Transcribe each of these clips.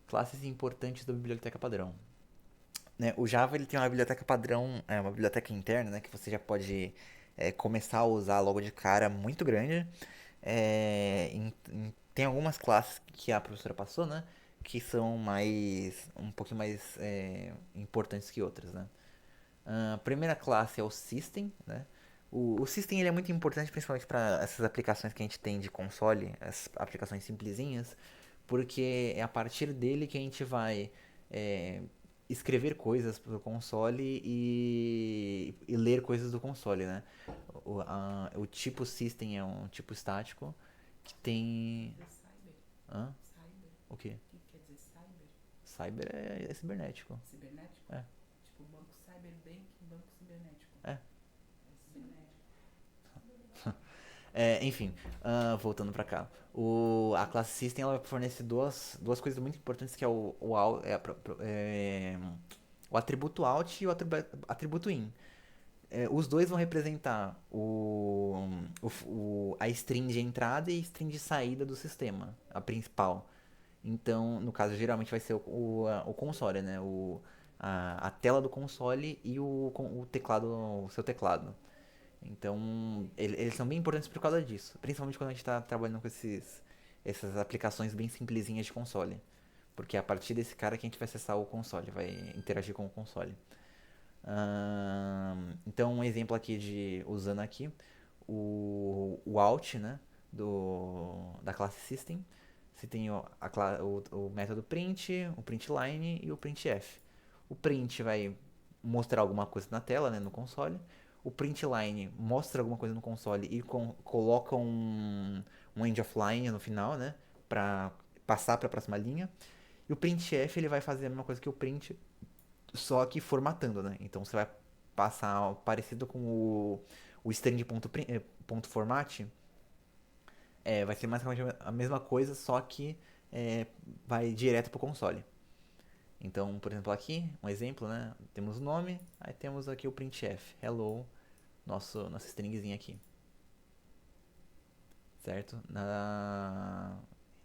Classes importantes da biblioteca padrão. Né, o Java ele tem uma biblioteca padrão, uma biblioteca interna, né, que você já pode começar a usar logo de cara muito grande. Tem algumas classes que a professora passou, né, que são um pouquinho mais importantes que outras, né. A primeira classe é o System, né. O System ele é muito importante principalmente para essas aplicações que a gente tem de console, as aplicações simplesinhas, porque é a partir dele que a gente vai é, escrever coisas para o console e ler coisas do console, né? O tipo system é um tipo estático que tem... É cyber. Hã? Cyber. O quê? O que quer dizer cyber? Cyber é cibernético. Cibernético? É, Tipo banco cyberbank, banco cibernético. é. É cibernético. Enfim, voltando pra cá. A classe System ela fornece duas coisas muito importantes que é o atributo out e o atributo in. Os dois vão representar a string de entrada e a string de saída do sistema, a principal. Então, no caso, geralmente vai ser o console, né? A tela do console e o teclado, o seu teclado. Então, eles são bem importantes por causa disso. Principalmente quando a gente está trabalhando com essas aplicações bem simplesinhas de console. Porque é a partir desse cara que a gente vai acessar o console, vai interagir com o console. Então, um exemplo aqui usando aqui o out, né, da classe system. Você tem o método print, o printline e o printf. O print vai mostrar alguma coisa na tela, né, no console. O printline mostra alguma coisa no console e coloca um end of line no final, né, para passar para a próxima linha. E o printf ele vai fazer a mesma coisa que o print, só que formatando, né? Então você vai passar parecido com o string ponto format, vai ser basicamente a mesma coisa, só que vai direto pro console. Então, por exemplo, aqui, um exemplo, né? Temos o nome, aí temos aqui o printf, hello, nossa stringzinha aqui, certo?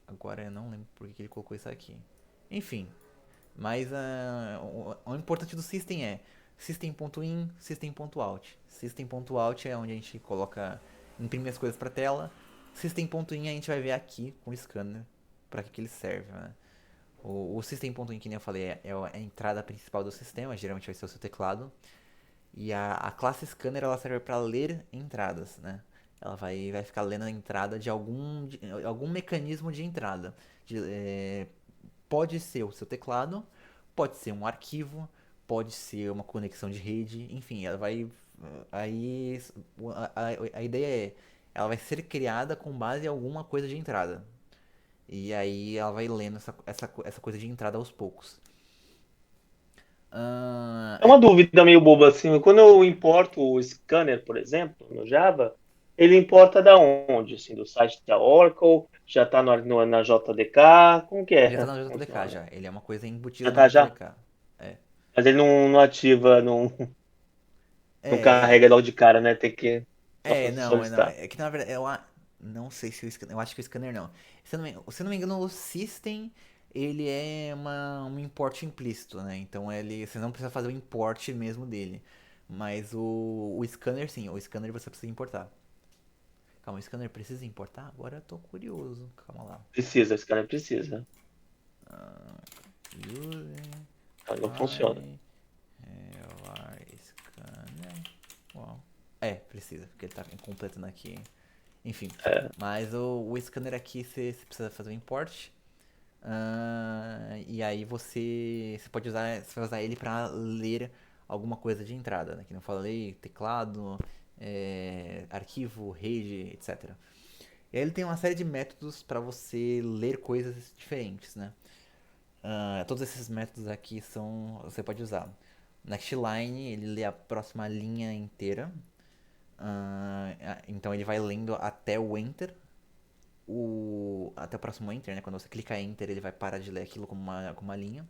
Agora eu não lembro por que ele colocou isso aqui. Enfim, mas o importante do system é system.in, system.out. System.out é onde a gente imprime as coisas para tela. System.in a gente vai ver aqui com o scanner para que ele serve, né? O system.in, que nem eu falei, é a entrada principal do sistema, geralmente vai ser o seu teclado. E a classe scanner ela serve para ler entradas, né? Ela vai ficar lendo a entrada algum mecanismo de entrada. Pode ser o seu teclado, pode ser um arquivo, pode ser uma conexão de rede, enfim, ela vai. Aí a ideia ela vai ser criada com base em alguma coisa de entrada. E aí ela vai lendo essa coisa de entrada aos poucos. Ah, É uma dúvida meio boba assim. Quando eu importo o scanner, por exemplo, no Java, ele importa da onde? Assim, do site da Oracle? Já está na JDK? Como que já tá é? na JDK Funciona? já. Ele é uma coisa embutida Já na tá já? JDK. É. Mas ele não ativa, não É, carrega logo de cara, né? Tem que só para não. solicitar. É que na verdade, não sei se o scanner. Eu acho que o scanner não. Se eu não me engano, o System ele é um import implícito, né? Então você não precisa fazer o import mesmo dele. Mas o scanner sim, o scanner você precisa importar. Calma, o scanner precisa importar? Agora eu tô curioso. Calma lá. Precisa, esse cara precisa. Using Não funciona. scanner. Uau. Precisa, porque ele tá completando aqui. Enfim, É. mas o scanner aqui você precisa fazer um import. E aí você pode você vai usar ele para ler alguma coisa de entrada, né? Que não falei, teclado, arquivo, rede, etc. E aí ele tem uma série de métodos para você ler coisas diferentes, né? Todos esses métodos aqui você pode usar. Nextline, ele lê a próxima linha inteira. Então ele vai lendo até o enter, até o próximo enter, né? Quando você clica enter, ele vai parar de ler aquilo como uma linha.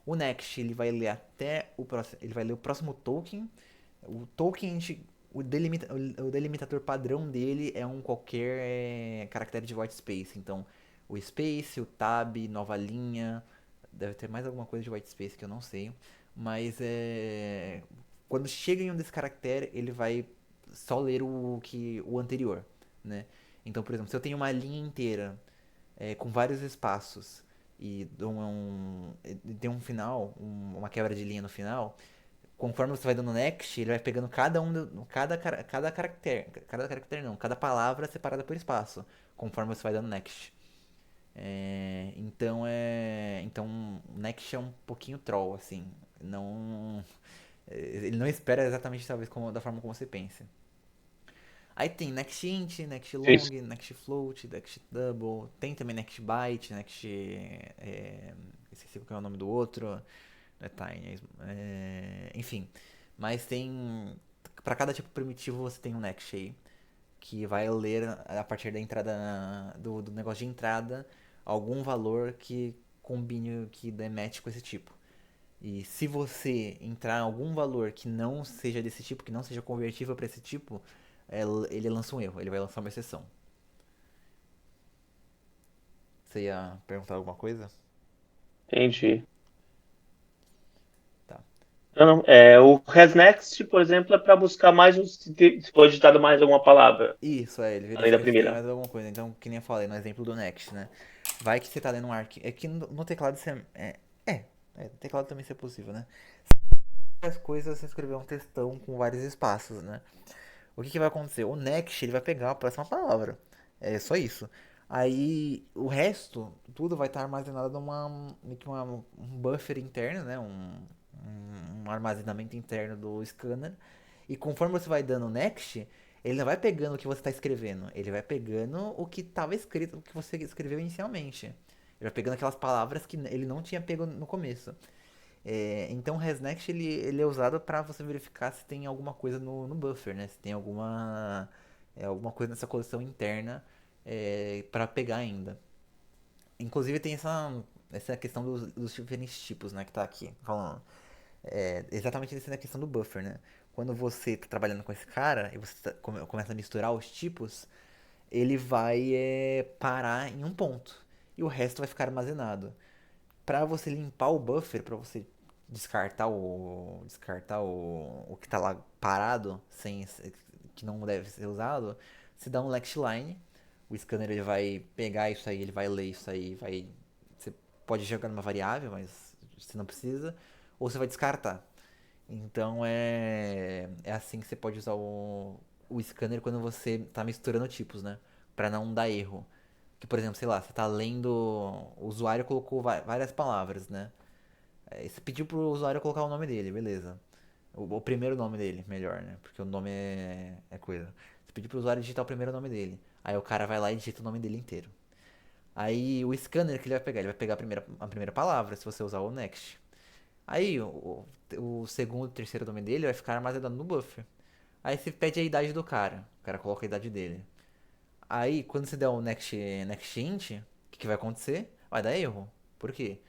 O next, ele vai ler até o próximo, ele vai ler o próximo token. O token, o delimitador padrão dele é um qualquer caractere de white space. Então, o space, o tab, nova linha, deve ter mais alguma coisa de white space que eu não sei. Mas quando chega em um desse caractere, ele vai só ler o anterior, né? Então, por exemplo, se eu tenho uma linha inteira com vários espaços e tem um final, uma quebra de linha no final, conforme você vai dando next, ele vai pegando cada caractere não, cada palavra separada por espaço, conforme você vai dando next. Então o next é um pouquinho troll, assim, não, ele não espera exatamente talvez da forma como você pensa. Aí tem next int, next long, Isso. next float, next double, tem também next byte, next, esqueci qual é o nome do outro, não é tiny, enfim, mas tem, para cada tipo primitivo você tem um next aí, que vai ler a partir da entrada, do negócio de entrada, algum valor que combine, que demete com esse tipo. E se você entrar em algum valor que não seja desse tipo, que não seja convertível para esse tipo, ele lança um erro, ele vai lançar uma exceção. Você ia perguntar alguma coisa? Entendi. Tá. Não, não. O hasNext, por exemplo, é para buscar mais se for digitado mais alguma palavra, Isso, ele além da verifica se tem primeira. mais alguma coisa. Então, que nem eu falei no exemplo do Next, né? Vai que você tá lendo um arquivo. É que no teclado você. No teclado também isso é possível, né? As coisas você escrever um textão com vários espaços, né? O que vai acontecer? O next ele vai pegar a próxima palavra. É só isso. Aí o resto, tudo vai estar armazenado meio que um buffer interno, né? Um armazenamento interno do scanner. E conforme você vai dando next, ele não vai pegando o que você está escrevendo. Ele vai pegando o que estava escrito, o que você escreveu inicialmente. Ele vai pegando aquelas palavras que ele não tinha pego no começo. Então o resnext ele é usado para você verificar se tem alguma coisa no buffer, né? Se tem alguma coisa nessa coleção interna para pegar ainda. Inclusive tem essa questão dos diferentes tipos, né? Que tá aqui falando. Exatamente essa questão do buffer, né? Quando você tá trabalhando com esse cara e você começa a misturar os tipos, ele vai parar em um ponto e o resto vai ficar armazenado. Para você limpar o buffer, para você descartar o que tá lá parado, que não deve ser usado, você dá um next line, o scanner ele vai pegar isso aí, ele vai ler isso aí, você pode jogar numa variável, mas você não precisa, ou você vai descartar. Então é assim que você pode usar o scanner quando você está misturando tipos, né? Para não dar erro. Que, por exemplo, sei lá, você está lendo. O usuário colocou várias palavras, né? Você pediu pro usuário colocar o nome dele, beleza. O primeiro nome dele, melhor, né? Porque o nome é coisa. Você pediu pro usuário digitar o primeiro nome dele. Aí o cara vai lá e digita o nome dele inteiro. Aí o scanner que ele vai pegar? Ele vai pegar a primeira palavra, se você usar o next. Aí o segundo e terceiro nome dele vai ficar armazenado no buffer. Aí você pede a idade do cara. O cara coloca a idade dele. Aí quando você der o next int, o que vai acontecer? Vai dar erro. Por quê?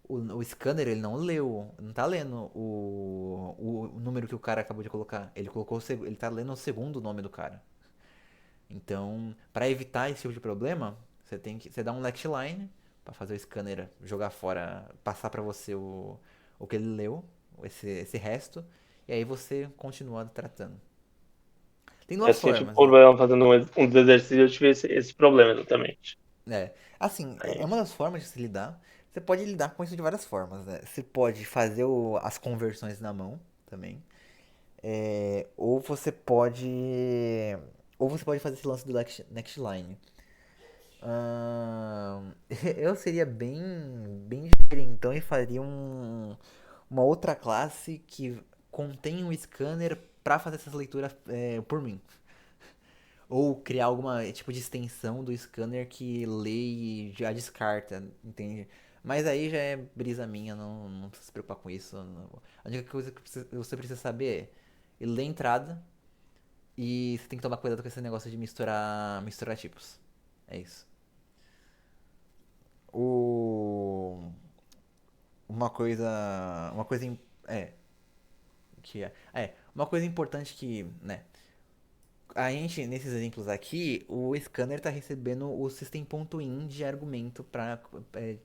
O scanner ele não leu, não tá lendo o número que o cara acabou de colocar. Ele colocou ele tá lendo o segundo nome do cara. Então, para evitar esse tipo de problema, você dá um next line para fazer o scanner jogar fora, passar para você o que ele leu, esse resto, e aí você continua tratando. Tem duas Assim, eu tive formas, né? problema fazendo um dos exercícios, eu tive esse problema exatamente. Assim, é Aí, uma das formas de se lidar. Você pode lidar com isso de várias formas, né? Você pode fazer as conversões na mão também. Ou você pode. Ou você pode fazer esse lance do next line. Ahn, eu seria bem diferentão e faria uma outra classe que contém um scanner para fazer essas leituras por mim. Ou criar alguma tipo de extensão do scanner que lê e já descarta, entende? Mas aí já é brisa minha, não precisa se preocupar com isso. A única coisa que você precisa saber é ler a entrada e você tem que tomar cuidado com esse negócio de misturar tipos. É isso. O é uma coisa importante que, né, a gente nesses exemplos aqui, o scanner está recebendo o system.in de argumento para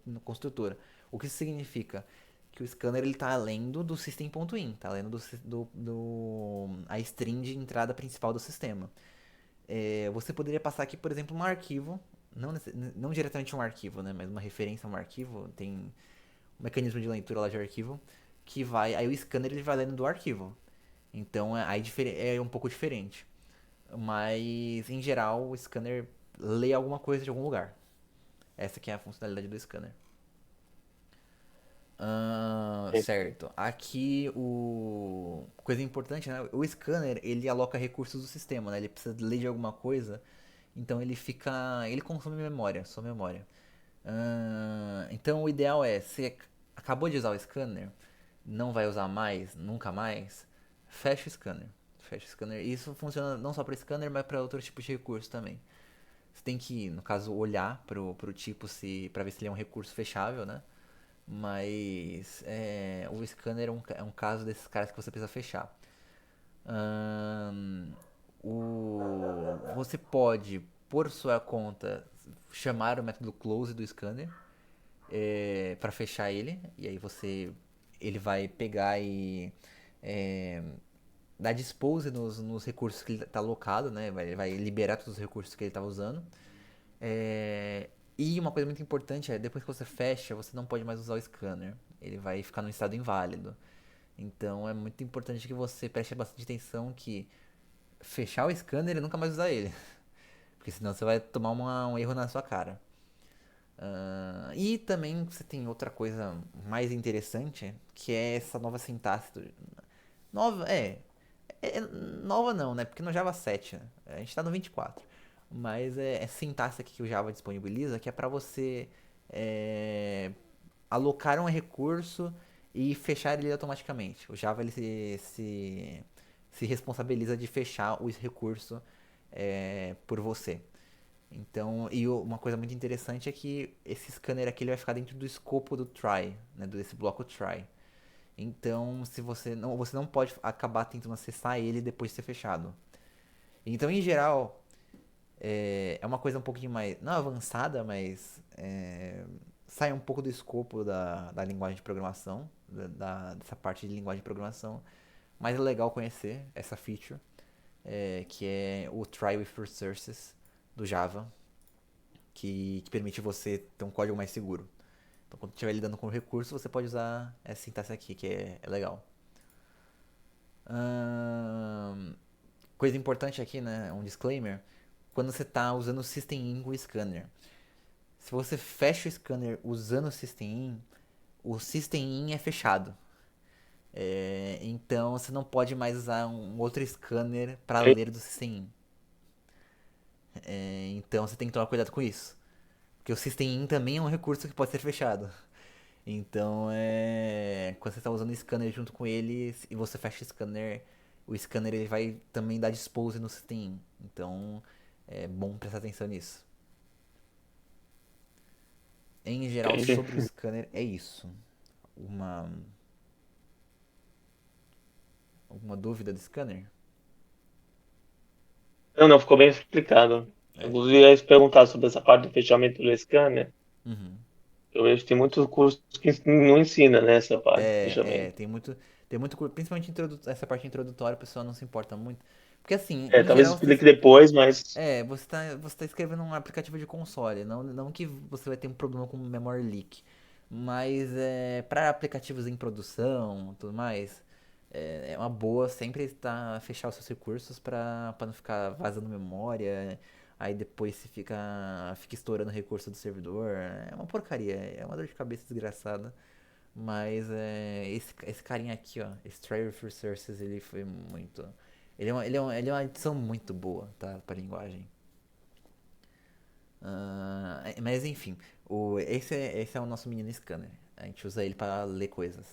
no construtor. O que isso significa? Que o scanner ele tá lendo do system.in, tá lendo a string de entrada principal do sistema. Você poderia passar aqui, por exemplo, um arquivo, não diretamente um arquivo, né, mas uma referência a um arquivo, tem um mecanismo de leitura lá de arquivo, que vai, aí o scanner ele vai lendo do arquivo. Então aí é um pouco diferente. Mas em geral o scanner lê alguma coisa de algum lugar. Essa que é a funcionalidade do scanner. Certo. Aqui o coisa importante, né? O scanner ele aloca recursos do sistema, né? Ele precisa ler de alguma coisa, então ele consome memória, sua memória. Então o ideal é, você acabou de usar o scanner, não vai usar mais, nunca mais, fecha o scanner. Fecha o scanner. Isso funciona não só para scanner, mas para outros tipos de recurso também. Você tem que, no caso, olhar pro tipo se para ver se ele é um recurso fechável, né? Mas o scanner é um caso desses caras que você precisa fechar. Ahn, você pode, por sua conta, chamar o método close do scanner para fechar ele. E aí ele vai pegar e é, dar dispose nos recursos que ele está alocado, né? Vai liberar todos os recursos que ele estava usando. E uma coisa muito importante é, depois que você fecha, você não pode mais usar o scanner. Ele vai ficar no estado inválido. Então é muito importante que você preste bastante atenção que fechar o scanner e nunca mais usar ele. Porque senão você vai tomar um erro na sua cara. E também você tem outra coisa mais interessante, que é essa nova sintaxe. Nova, nova não, né? Porque no Java 7, né? A gente tá no 24. Mas é sintaxe aqui que o Java disponibiliza, que é para você é, alocar um recurso e fechar ele automaticamente. O Java ele se responsabiliza de fechar o recurso por você. Então, uma coisa muito interessante é que esse scanner aqui ele vai ficar dentro do escopo do try, né, desse bloco try. Então, se você não pode acabar tentando acessar ele depois de ser fechado. Então, em geral, é uma coisa um pouquinho mais, não avançada, mas sai um pouco do escopo da linguagem de programação, dessa parte de linguagem de programação. Mas é legal conhecer essa feature, que é o Try with Resources do Java, que permite você ter um código mais seguro. Então, quando estiver lidando com recurso, você pode usar essa sintaxe aqui, que é legal. Coisa importante aqui, né? Um disclaimer. Quando você está usando o System.in com o scanner. Se você fecha o scanner usando o System.in, o System.in é fechado. Então você não pode mais usar um outro scanner para ler do System.in. Então você tem que tomar cuidado com isso. Porque o System.in também é um recurso que pode ser fechado. Então, quando você está usando o scanner junto com ele e você fecha o scanner ele vai também dar dispose no System. Então, é bom prestar atenção nisso. Em geral, Entendi. sobre o scanner, é isso. Uma, alguma dúvida do scanner? Não, não, ficou bem explicado. É. Eu ia te perguntar sobre essa parte do fechamento do scanner. Uhum. Eu vejo que tem muitos cursos que não ensina, né, essa parte de É, fechamento. tem muito, principalmente essa parte introdutória, o pessoal não se importa muito. Porque assim, É, em talvez geral, explique depois, mas. você tá escrevendo um aplicativo de console, não que você vai ter um problema com memory leak, mas para aplicativos em produção, tudo mais, é uma boa sempre fechar os seus recursos para não ficar vazando memória, aí depois se fica estourando recurso do servidor, é uma porcaria, é uma dor de cabeça desgraçada. Mas esse carinha aqui, ó, esse Try with Resources, ele foi muito. Ele é uma edição muito boa, tá? Pra linguagem. Mas enfim, esse é o nosso menino scanner. A gente usa ele para ler coisas.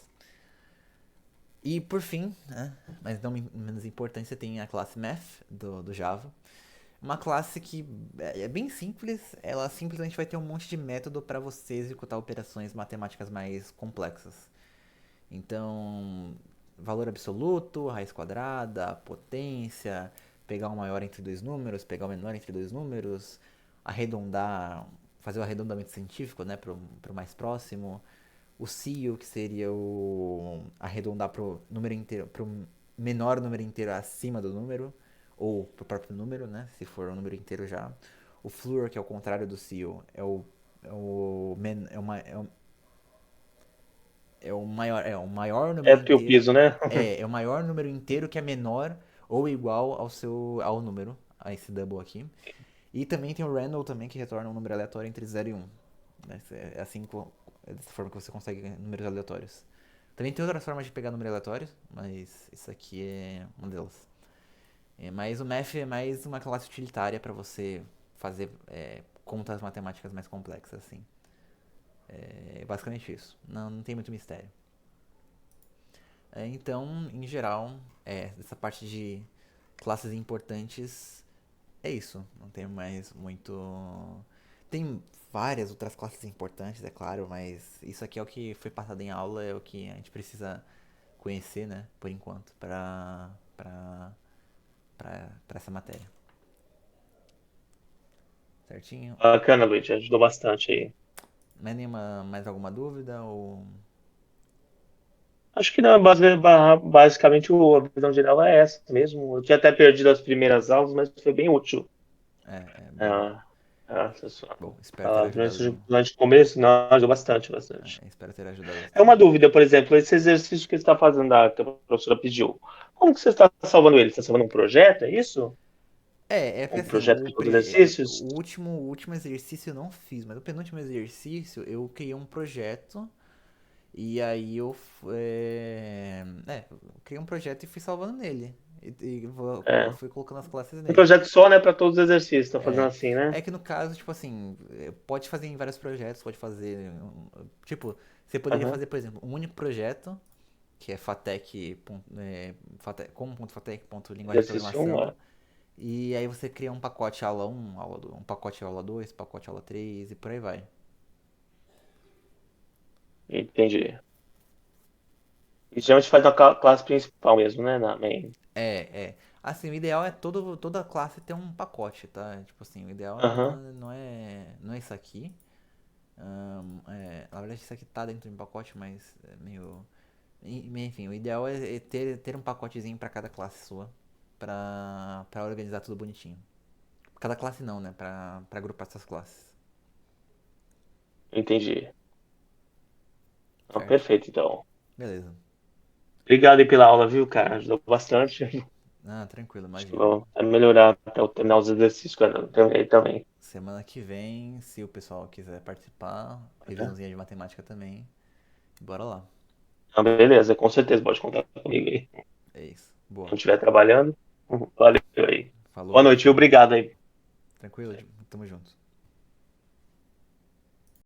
E por fim, né, mas não menos importante, você tem a classe Math do Java. Uma classe que é bem simples, ela simplesmente vai ter um monte de método para você executar operações matemáticas mais complexas. Então, valor absoluto, raiz quadrada, potência, pegar o maior entre dois números, pegar o menor entre dois números, arredondar, fazer o arredondamento científico, né, pro mais próximo, O CIO, que seria o arredondar pro número inteiro, pro menor número inteiro acima do número, ou pro próprio número, né? Se for um número inteiro já. O floor, que é o contrário do CIO, é o maior número É porque o inteiro. piso, né? É o maior número inteiro que é menor ou igual ao número, a esse double aqui. E também tem o random também, que retorna um número aleatório entre 0 e 1. Né? É assim, é dessa forma que você consegue números aleatórios. Também tem outras formas de pegar números aleatórios, mas isso aqui é uma delas. Mas o Math é mais uma classe utilitária para você fazer contas matemáticas mais complexas, assim. É basicamente isso. Não tem muito mistério. Então, em geral, essa parte de classes importantes é isso. Não tem mais muito. Tem várias outras classes importantes, é claro, mas isso aqui é o que foi passado em aula, é o que a gente precisa conhecer, né, por enquanto, pra essa matéria. Certinho? Bacana, Luiz, ajudou bastante aí. Mais alguma dúvida? Ou. Acho que não, basicamente a visão geral é essa mesmo. Eu tinha até perdido as primeiras aulas, mas foi bem útil. Bom. Ah, Bom, espero ter ajudado. durante o começo, não, ajudou bastante, bastante. Espero ter ajudado É uma bastante. dúvida, por exemplo, esse exercício que você está fazendo, que a professora pediu, como que você está salvando ele? Você está salvando um projeto, é isso? Porque Um assim, projeto com os exercícios? o último exercício eu não fiz, mas o penúltimo exercício eu criei um projeto e aí eu criei um projeto e fui salvando nele. É. Fui colocando as classes Um nele. projeto só, né, para todos os exercícios, está fazendo É, assim, né? é que no caso, tipo assim, pode fazer em vários projetos, pode fazer. Tipo, você poderia Aham. fazer, por exemplo, um único projeto, que é como.fatec.linguagem de Exercício 1, programação. E aí você cria um pacote aula 1, aula 2, um pacote aula 2, pacote aula 3 e por aí vai. entendi. E geralmente faz na classe principal mesmo, né, na main. É. Assim, o ideal é toda classe ter um pacote, tá? Tipo assim, o ideal Aham, não é isso aqui. Na verdade, isso aqui tá dentro de um pacote, mas é meio. Enfim, o ideal é ter um pacotezinho pra cada classe sua. Pra organizar tudo bonitinho. Cada classe não, né? Pra agrupar essas classes. entendi. Ah, Certo? perfeito, então. Beleza. Obrigado aí pela aula, viu, cara? Ajudou bastante. Ah, tranquilo, Acho que imagina. vou melhorar até eu terminar os exercícios que eu terminei também. Semana que vem, se o pessoal quiser participar, Tá? revisãozinha de matemática também. Bora lá. Ah, beleza, com certeza pode contar comigo aí. É isso. Se Boa. não estiver trabalhando, valeu aí. Boa Falou. noite e obrigado aí. Tranquilo? Tamo junto.